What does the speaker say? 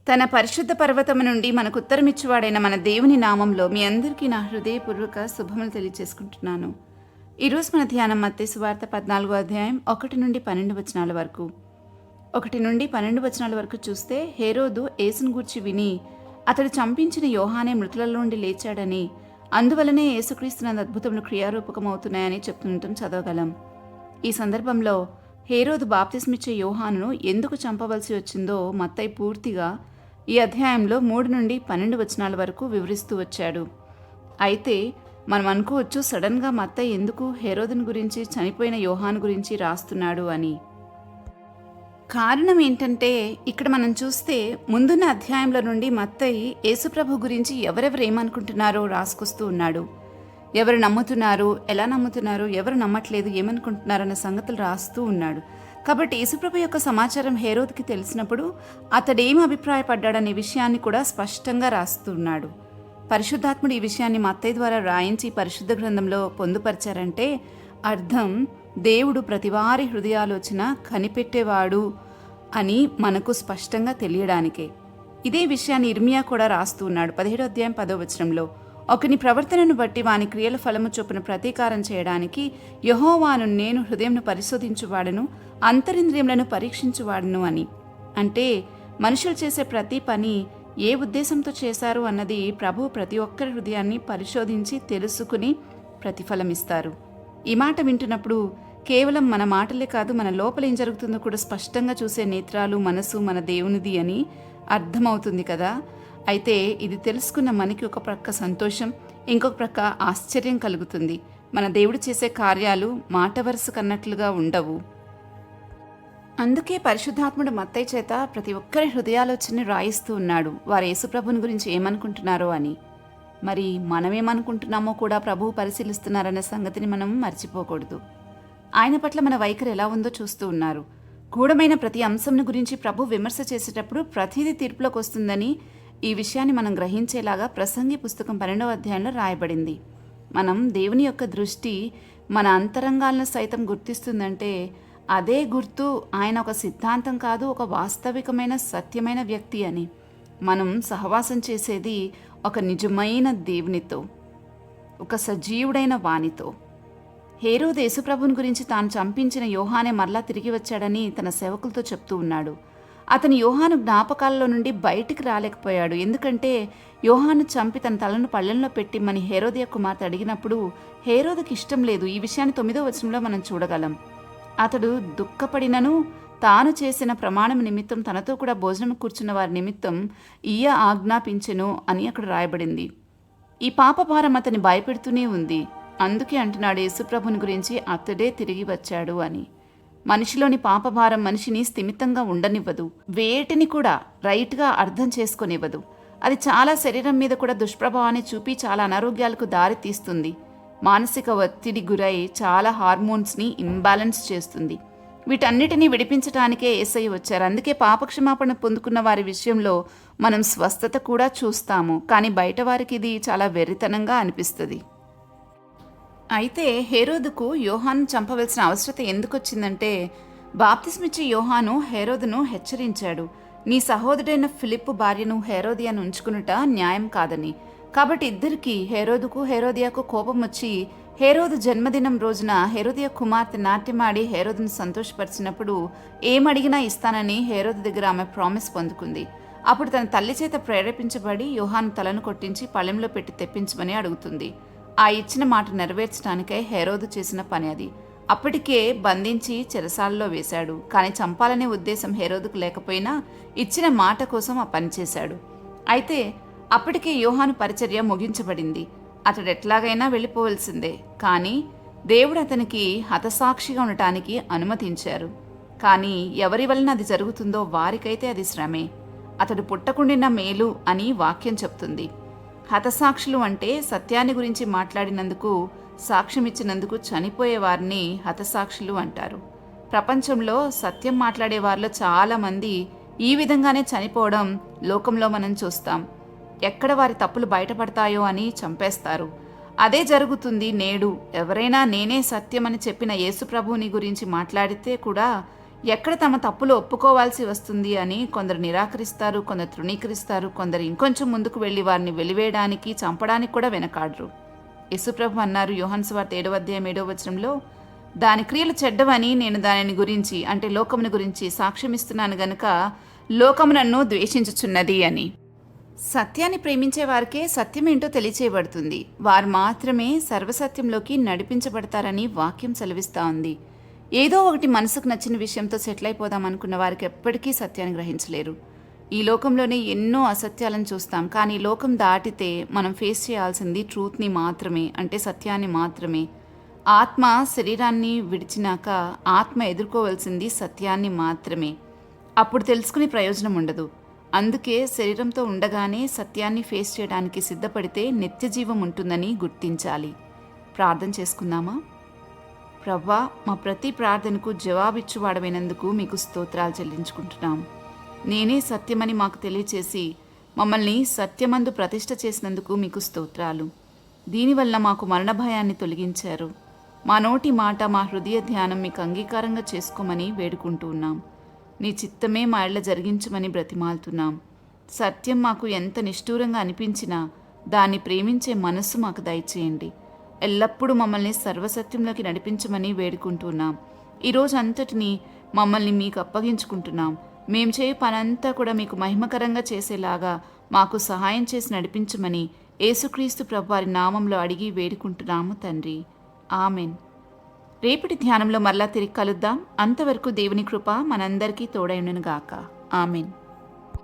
తన పరిశుద్ధ పర్వతము నుండి మనకు ఉత్తరమిచ్చువాడైన మన దేవుని నామంలో మీ అందరికీ నా హృదయపూర్వక శుభములు తెలియజేసుకుంటున్నాను. ఈరోజు మన ధ్యానం మత్తయి సువార్త 14వ అధ్యాయం 1 నుండి 12 వచనాల వరకు. 1 నుండి 12 వచనాల వరకు చూస్తే, హేరోదు యేసును గూర్చి విని అతడు చంపించిన యోహానే మృతులలో నుండి లేచాడని, అందువలనే యేసుక్రీస్తునందు అద్భుతములు క్రియారూపకమవుతున్నాయని చెప్తుండటం చదవగలం. ఈ సందర్భంలో హేరోదు బాప్తిస్మిచ్చే యోహానును ఎందుకు చంపవలసి వచ్చిందో మత్తయి పూర్తిగా ఈ అధ్యాయంలో 3 నుండి 12 వచనాల వరకు వివరిస్తూ వచ్చాడు. అయితే మనం అనుకోవచ్చు, సడన్గా మత్తయి ఎందుకు హేరోదుని గురించి, చనిపోయిన యోహాను గురించి రాస్తున్నాడు అని. కారణం ఏంటంటే, ఇక్కడ మనం చూస్తే ముందున్న అధ్యాయంలో నుండి మత్తయి యేసుప్రభు గురించి ఎవరెవరు ఏమనుకుంటున్నారో రాసుకొస్తూ ఉన్నాడు. ఎవరు నమ్ముతున్నారు, ఎలా నమ్ముతున్నారు, ఎవరు నమ్మట్లేదు, ఏమనుకుంటున్నారన్న సంగతులు రాస్తూ ఉన్నాడు. కాబట్టి యేసుప్రభు యొక్క సమాచారం హేరోదుకి తెలిసినప్పుడు అతడేం అభిప్రాయపడ్డాడనే విషయాన్ని కూడా స్పష్టంగా రాస్తున్నాడు. పరిశుద్ధాత్ముడు ఈ విషయాన్ని మత్తయి ద్వారా రాయించి పరిశుద్ధ గ్రంథంలో పొందుపరిచారంటే అర్థం, దేవుడు ప్రతివారి హృదయాలోచన కనిపెట్టేవాడు అని మనకు స్పష్టంగా తెలియడానికే. ఇదే విషయాన్ని ఇర్మియా కూడా రాస్తూ ఉన్నాడు. 17వ అధ్యాయం 10వ వచనంలో, ఒకని ప్రవర్తనను బట్టి వాని క్రియల ఫలము చొప్పున ప్రతీకారం చేయడానికి యెహోవాను నేను హృదయంను పరిశోధించువాడను, అంతరింద్రియములను పరీక్షించువాడను అని. అంటే మనుషులు చేసే ప్రతి పని ఏ ఉద్దేశంతో చేశారు అన్నది ప్రభువు ప్రతి ఒక్కరి హృదయాన్ని పరిశోధించి తెలుసుకుని ప్రతిఫలమిస్తారు. ఈ మాట వింటున్నప్పుడు కేవలం మన మాటలే కాదు, మన లోపల ఏం జరుగుతుందో కూడా స్పష్టంగా చూసే నేత్రాలు, మనసు మన దేవునిది అని అర్థమవుతుంది కదా. అయితే ఇది తెలుసుకున్న మనకి ఒక ప్రక్క సంతోషం, ఇంకొక ప్రక్క ఆశ్చర్యం కలుగుతుంది. మన దేవుడు చేసే కార్యాలు మాట వరుస కన్నట్లుగా ఉండవు. అందుకే పరిశుద్ధాత్ముడు మత్తయి చేత ప్రతి ఒక్కరి హృదయాలోచనని రాయిస్తూ ఉన్నాడు, వారు యేసుప్రభుని గురించి ఏమనుకుంటున్నారో అని. మరి మనమేమనుకుంటున్నామో కూడా ప్రభువు పరిశీలిస్తున్నారనే సంగతిని మనం మర్చిపోకూడదు. ఆయన పట్ల మన వైఖరి ఎలా ఉందో చూస్తూ ఉన్నారు. గూఢమైన ప్రతి అంశంను గురించి ప్రభు విమర్శ చేసేటప్పుడు ప్రతిదీ తీర్పులోకి వస్తుందని ఈ విషయాన్ని మనం గ్రహించేలాగా ప్రసంగి పుస్తకం 12వ అధ్యాయంలో రాయబడింది. మనం దేవుని యొక్క దృష్టి మన అంతరంగాలను సైతం గుర్తిస్తుందంటే అదే గుర్తు ఆయన ఒక సిద్ధాంతం కాదు, ఒక వాస్తవికమైన సత్యమైన వ్యక్తి అని. మనం సహవాసం చేసేది ఒక నిజమైన దేవునితో, ఒక సజీవుడైన వానితో. హేరోదు యేసుప్రభుని గురించి తాను చంపించిన యోహానే మరలా తిరిగి వచ్చాడని తన సేవకులతో చెప్తూ ఉన్నాడు. అతను యోహాను జ్ఞాపకాలలో నుండి బయటికి రాలేకపోయాడు. ఎందుకంటే యోహాను చంపి తన తలను పళ్ళెంలో పెట్టిమ్మని హేరోదియ కుమార్తె అడిగినప్పుడు హేరోదుకి ఇష్టం లేదు. ఈ విషయాన్ని 9వ వచనంలో మనం చూడగలం. అతడు దుఃఖపడినను తాను చేసిన ప్రమాణం నిమిత్తం తనతో కూడా భోజనం కూర్చున్న వారి నిమిత్తం ఈయ ఆజ్ఞాపించెను అని అక్కడ రాయబడింది. ఈ పాపభారం అతన్ని భయపెడుతూనే ఉంది. అందుకే అంటున్నాడు యేసుప్రభుని గురించి అతడే తిరిగి వచ్చాడు అని. మనిషిలోని పాపభారం మనిషిని స్థిమితంగా ఉండనివ్వదు, వేటిని కూడా రైట్గా అర్థం చేసుకొనివ్వదు. అది చాలా శరీరం మీద కూడా దుష్ప్రభావాన్ని చూపి చాలా అనారోగ్యాలకు దారి తీస్తుంది. మానసిక ఒత్తిడి గురై చాలా హార్మోన్స్ని ఇంబ్యాలెన్స్ చేస్తుంది. వీటన్నిటినీ విడిపించడానికే యేసయ్య వచ్చారు. అందుకే పాపక్షమాపణ పొందుకున్న వారి విషయంలో మనం స్వస్థత కూడా చూస్తాము. కానీ బయట వారికి ఇది చాలా వెర్రితనంగా అనిపిస్తుంది. అయితే హేరోదుకు యోహాను చంపవలసిన అవసరత ఎందుకు వచ్చిందంటే, బాప్తిస్మిచ్చే యోహాను హేరోదును హెచ్చరించాడు, నీ సహోదరుడైన ఫిలిప్పు భార్యను హేరోదియాను ఉంచుకునుట న్యాయం కాదని. కాబట్టి ఇద్దరికి, హేరోదుకు హేరోదియాకు కోపం వచ్చి హేరోదు జన్మదినం రోజున హేరోదియ కుమార్తె నాట్యమాడి హేరోదును సంతోషపరిచినప్పుడు ఏమడిగినా ఇస్తానని హేరోదు దగ్గర ఆమె ప్రామిస్ పొందుకుంది. అప్పుడు తన తల్లి చేత ప్రేరేపించబడి యోహాను తలను కొట్టించి పళ్ళెంలో పెట్టి తెప్పించమని అడుగుతుంది. ఆ ఇచ్చిన మాట నెరవేర్చడానికై హేరోదు చేసిన పని అది. అప్పటికే బంధించి చెరసాలలో వేశాడు. కానీ చంపాలనే ఉద్దేశం హేరోదుకు లేకపోయినా ఇచ్చిన మాట కోసం ఆ పని చేశాడు. అయితే అప్పటికే యోహాను పరిచర్య ముగించబడింది. అతడు ఎట్లాగైనా వెళ్ళిపోవలసిందే. కానీ దేవుడు అతనికి హతసాక్షిగా ఉండటానికి అనుమతించారు. కానీ ఎవరి వలన అది జరుగుతుందో వారికైతే అది శ్రమే. అతడు పుట్టకుండిన మేలు అని వాక్యం చెప్తుంది. హతసాక్షులు అంటే సత్యాన్ని గురించి మాట్లాడినందుకు, సాక్ష్యమిచ్చినందుకు చనిపోయే వారిని హతసాక్షులు అంటారు. ప్రపంచంలో సత్యం మాట్లాడే వారిలో చాలామంది ఈ విధంగానే చనిపోవడం లోకంలో మనం చూస్తాం. ఎక్కడ వారి తప్పులు బయటపడతాయో అని చంపేస్తారు. అదే జరుగుతుంది నేడు. ఎవరైనా నేనే సత్యమని చెప్పిన యేసుప్రభుని గురించి మాట్లాడితే కూడా ఎక్కడ తమ తప్పులు ఒప్పుకోవాల్సి వస్తుంది అని కొందరు నిరాకరిస్తారు, కొందరు తృణీకరిస్తారు, కొందరు ఇంకొంచెం ముందుకు వెళ్ళి వారిని వెలివేయడానికి, చంపడానికి కూడా వెనకాడరు. యేసుప్రభు అన్నారు యోహాను సువార్త 7:7 దాని క్రియలు చెడ్డవని నేను దానిని గురించి అంటే లోకమును గురించి సాక్ష్యమిస్తున్నాను గనుక లోకము నన్ను ద్వేషించుచున్నది అని. సత్యాన్ని ప్రేమించే వారికే సత్యమేంటో తెలియచేయబడుతుంది. వారు మాత్రమే సర్వసత్యంలోకి నడిపించబడతారని వాక్యం సెలవిస్తూ ఉంది. ఏదో ఒకటి మనసుకు నచ్చిన విషయంతో సెటిల్ అయిపోదాం అనుకున్న వారికి ఎప్పటికీ సత్యాన్ని గ్రహించలేరు. ఈ లోకంలోనే ఎన్నో అసత్యాలను చూస్తాం, కానీ లోకం దాటితే మనం ఫేస్ చేయాల్సింది ట్రూత్ని మాత్రమే, అంటే సత్యాన్ని మాత్రమే. ఆత్మ శరీరాన్ని విడిచినాక ఆత్మ ఎదుర్కోవాల్సింది సత్యాన్ని మాత్రమే. అప్పుడు తెలుసుకునే ప్రయోజనం ఉండదు. అందుకే శరీరంతో ఉండగానే సత్యాన్ని ఫేస్ చేయడానికి సిద్ధపడితే నిత్యజీవం ఉంటుందని గుర్తించాలి. ప్రార్థన చేసుకుందామా? ప్రభా, మా ప్రతి ప్రార్థనకు జవాబిచ్చువాడమైనందుకు మీకు స్తోత్రాలు చెల్లించుకుంటున్నాం. నేనే సత్యమని మాకు తెలియచేసి మమ్మల్ని సత్యమందు ప్రతిష్ఠ చేసినందుకు మీకు స్తోత్రాలు. దీనివల్ల మాకు మరణ భయాన్ని తొలగించారు. మా నోటి మాట, మా హృదయ ధ్యానం మీకు అంగీకారంగా చేసుకోమని వేడుకుంటూ ఉన్నాం. నీ చిత్తమే మా ఇళ్ళ జరిగించమని బ్రతిమాలుతున్నాం. సత్యం మాకు ఎంత నిష్ఠూరంగా అనిపించినా దాన్ని ప్రేమించే మనస్సు మాకు దయచేయండి. ఎల్లప్పుడూ మమ్మల్ని సర్వసత్యంలోకి నడిపించమని వేడుకుంటున్నాం. ఈరోజు అంతటినీ మమ్మల్ని మీకు అప్పగించుకుంటున్నాం. మేము చేయ పనంతా కూడా మీకు మహిమకరంగా చేసేలాగా మాకు సహాయం చేసి నడిపించమని యేసుక్రీస్తు ప్రభువారి నామంలో అడిగి వేడుకుంటున్నాము తండ్రి. ఆమెన్. రేపటి ధ్యానంలో మరలా తిరిగి కలుద్దాం. అంతవరకు దేవుని కృప మనందరికీ తోడైనను గాక. ఆమెన్.